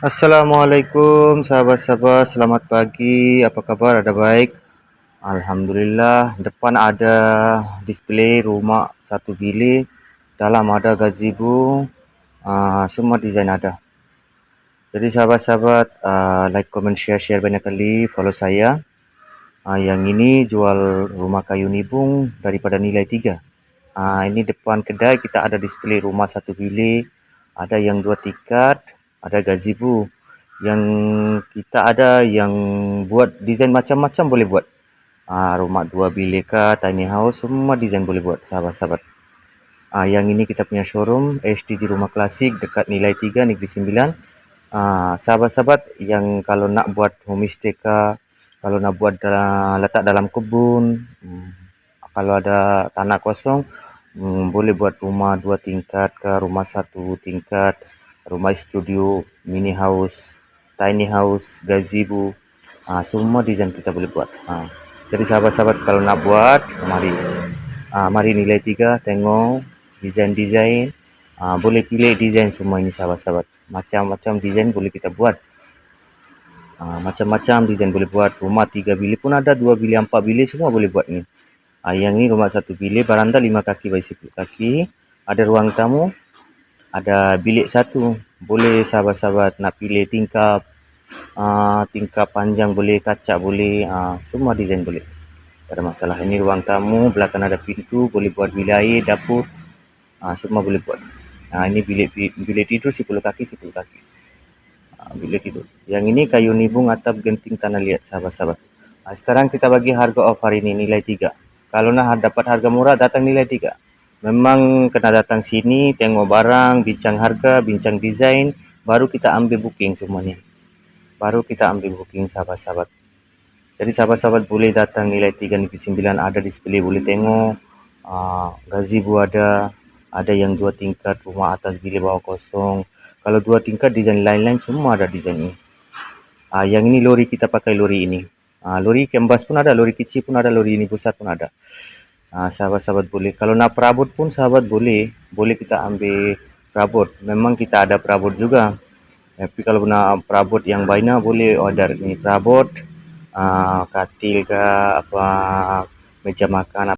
Assalamualaikum sahabat-sahabat, selamat pagi. Apa kabar? Ada baik? Alhamdulillah. Depan ada display rumah satu bilik, dalam ada gazebo, semua desain ada. Jadi sahabat-sahabat, like, comment, share banyak kali, follow saya. Yang ini jual rumah kayu nibung daripada nilai 3. Ini depan kedai kita ada display rumah satu bilik, ada yang 2 tingkat, ada gazebo. Yang kita ada yang buat desain macam-macam boleh buat. Rumah 2 bilik kah, tiny house, semua desain boleh buat sahabat-sahabat. Yang ini kita punya showroom HDG Rumah Klasik dekat Nilai 3 Negeri Sembilan. Sahabat-sahabat yang kalau nak buat homestay kah, kalau nak buat letak dalam kebun, kalau ada tanah kosong, boleh buat rumah 2 tingkat kah, rumah 1 tingkat, rumah studio, mini house, tiny house, gazebo. Semua desain kita boleh buat. Jadi sahabat-sahabat kalau nak buat, mari Nilai 3 tengok desain-desain. Boleh pilih desain semua ini sahabat-sahabat. Macam-macam desain boleh kita buat. Macam-macam desain boleh buat. Rumah 3 bilik pun ada, 2 bilik, 4 bilik, semua boleh buat ni. Yang ni rumah 1 bilik, baranda 5 kaki by 10 kaki. Ada ruang tamu, ada bilik 1. Boleh sahabat-sahabat nak pilih tingkap, tingkap panjang boleh, kaca boleh, semua desain boleh. Tak ada masalah. Ini ruang tamu, belakang ada pintu, boleh buat bilik air, dapur, semua boleh buat. Ini bilik tidur 10 kaki 10 kaki. Bilik tidur. Yang ini kayu nibung atap genting tanah liat sahabat-sahabat. Sekarang kita bagi harga off hari ini nilai 3. Kalau nak dapat harga murah, datang nilai 3. Memang kena datang sini, tengok barang, bincang harga, bincang desain, baru kita ambil booking semuanya. Baru kita ambil booking sahabat-sahabat. Jadi sahabat-sahabat boleh datang Nilai 3 Negeri Sembilan, ada display boleh tengok. Gazebo ada yang 2 tingkat, rumah atas bilik bawah kosong. Kalau 2 tingkat desain lain-lain semua ada desain ini. Yang ini lori kita pakai lori ini. Lori canvas pun ada, lori kecil pun ada, lori ini besar pun ada. Sahabat-sahabat boleh. Kalau nak perabot pun sahabat boleh kita ambil perabot. Memang kita ada perabot juga. Tapi kalau nak perabot yang baina boleh order ni perabot, katil ke apa, meja makan